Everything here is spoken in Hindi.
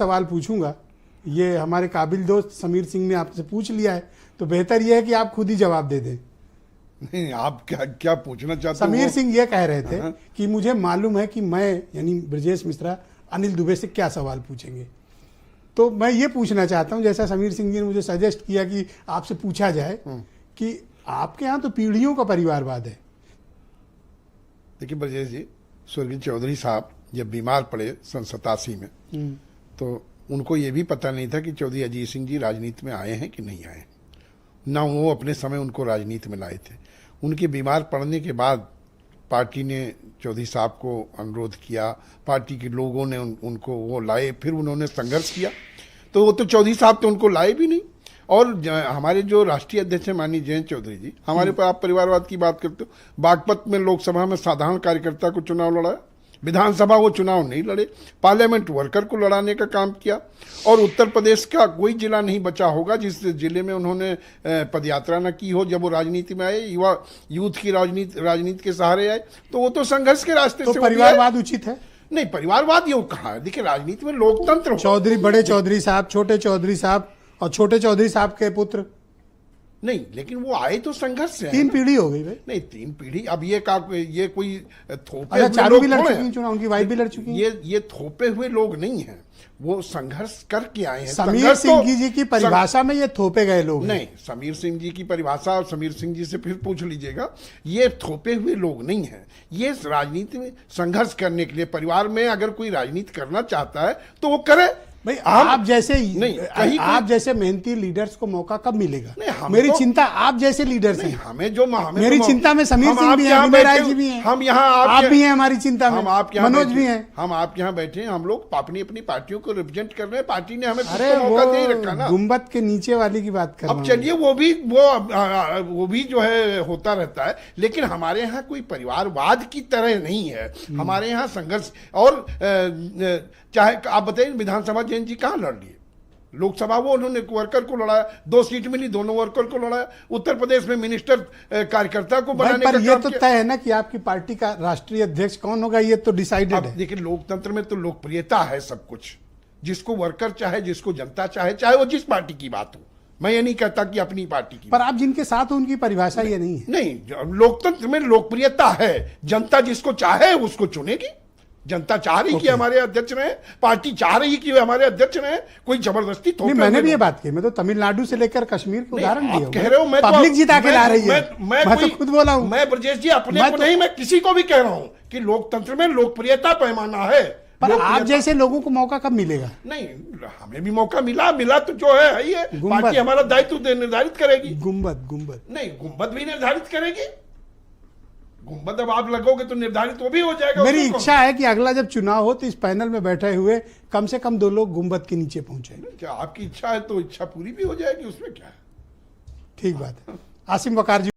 सवाल पूछूंगा, ये हमारे काबिल दोस्त समीर सिंह ने आपसे पूछ लिया है, तो बेहतर यह है कि आप खुद ही जवाब दे दें। नहीं, आप क्या क्या पूछना चाहते हो? समीर सिंह ये कह रहे थे कि मुझे मालूम है कि मैं यानी ब्रजेश मिश्रा अनिल दुबे से क्या सवाल पूछेंगे। तो मैं ये पूछना चाहता हूं, जैसा समीर सिंह जी ने मुझे सजेस्ट किया कि आपसे पूछा जाए कि आपके यहाँ तो पीढ़ियों का परिवारवाद है। देखिए ब्रजेश जी, स्वर्गीय चौधरी साहब जब बीमार पड़े सन 87 में, तो उनको ये भी पता नहीं था कि चौधरी अजीत सिंह जी राजनीति में आए हैं कि नहीं आए, ना वो अपने समय उनको राजनीति में लाए थे। उनके बीमार पड़ने के बाद पार्टी ने चौधरी साहब को अनुरोध किया, पार्टी के लोगों ने उनको वो लाए, फिर उन्होंने संघर्ष किया। तो वो तो चौधरी साहब तो उनको लाए भी नहीं। और हमारे जो राष्ट्रीय अध्यक्ष हैं माननीय जयंत चौधरी जी, हमारे पर आप परिवारवाद की बात करते हो, बागपत में लोकसभा में साधारण कार्यकर्ता को चुनाव लड़ा, विधानसभा वो चुनाव नहीं लड़े, पार्लियामेंट वर्कर को लड़ाने का काम किया। और उत्तर प्रदेश का कोई जिला नहीं बचा होगा जिस जिले में उन्होंने पदयात्रा न की हो जब वो राजनीति में आए, युवा यूथ की राजनीति के सहारे आए। तो वो तो संघर्ष के रास्ते तो से परिवारवाद उचित है? नहीं, परिवारवाद ये कहा है। देखिए, राजनीति में लोकतंत्र, चौधरी, बड़े चौधरी साहब, छोटे चौधरी साहब और छोटे चौधरी साहब के पुत्र नहीं, लेकिन वो आए तो संघर्ष से। 3 पीढ़ी हो गई भाई। नहीं, 3 पीढ़ी। अब ये कोई थोपे अच्छा, हुए चारों लोग भी लड़ थोड़े चुकी हैं चुनाव, उनकी वाइफ भी लड़ चुकी है। ये थोपे हुए लोग नहीं हैं, वो संघर्ष करके आए हैं। समीर सिंह जी की परिभाषा में ये थोपे गए लोग नहीं, समीर सिंह जी की परिभाषा और समीर सिंह जी से फिर पूछ लीजिएगा, ये थोपे हुए लोग नहीं हैं। ये राजनीति में संघर्ष करने के लिए, परिवार में अगर कोई राजनीति करना चाहता है तो वो करे भाई। आप जैसे आप जैसे मेहनती लीडर्स को मौका कब मिलेगा? नहीं, मेरी चिंता आप जैसे लीडर्स हैं। मेरी चिंता में समीर सिंह भी हैं, विजय राय जी भी हैं, हम यहाँ आप भी हैं हमारी चिंता में, मनोज भी हैं। हम आपके यहाँ बैठे हैं, हम लोग अपनी अपनी पार्टियों को रिप्रेजेंट कर रहे हैं। पार्टी ने हमें अरे मौका दे रखा ना। गुंबद के नीचे वाली की बात कर रहा हूं। अब चलिए, वो भी जो है होता रहता है, लेकिन हमारे यहाँ कोई परिवारवाद की तरह नहीं है। हमारे यहाँ संघर्ष। और चाहे आप बताइए, विधानसभा जयंत जी कहाँ लड़ लिए, लोकसभा वो उन्होंने वर्कर को लड़ाया, 2 सीट मिली, दोनों वर्कर को लड़ाया। उत्तर प्रदेश में मिनिस्टर कार्यकर्ता को बनाने का काम ये तो तय है ना कि आपकी पार्टी का राष्ट्रीय अध्यक्ष कौन होगा, ये तो डिसाइडेड है। देखिए, लोकतंत्र में तो लोकप्रियता है सब कुछ। जिसको वर्कर चाहे, जिसको जनता चाहे वो जिस पार्टी की बात हो। मैं ये नहीं कहता कि अपनी पार्टी की, पर आप जिनके साथ हो उनकी परिभाषा ये नहीं है। नहीं, लोकतंत्र में लोकप्रियता है। जनता जिसको चाहे उसको चुनेगी। जनता चाह रही कि हमारे अध्यक्ष रहे, पार्टी चाह रही कि हमारे अध्यक्ष रहे, कोई जबरदस्ती थोपे। मैंने भी ये बात की, मैं तो तमिलनाडु से लेकर कश्मीर को उदाहरण दिया। कह रहे हो मैं पब्लिक जिता के ला रही है, मैं तो खुद बोला हूं। मैं ब्रजेश जी अपने को नहीं, मैं किसी को भी कह रहा हूं कि लोकतंत्र में लोकप्रियता पैमाना है। पर आप जैसे लोगों को मौका कब मिलेगा? नहीं, हमें भी मौका मिला तो जो है पार्टी हमारा दायित्व निर्धारित करेगी। गुंबद नहीं, गुंबद भी निर्धारित करेगी। गुंबद अब आप लगोगे तो निर्धारित वो भी हो जाएगा। मेरी इच्छा है कि अगला जब चुनाव हो तो इस पैनल में बैठे हुए कम से कम 2 लोग गुंबद के नीचे पहुंचे। क्या आपकी इच्छा है तो इच्छा पूरी भी हो जाएगी, उसमें क्या है। ठीक बात है। आसिम वकार जी।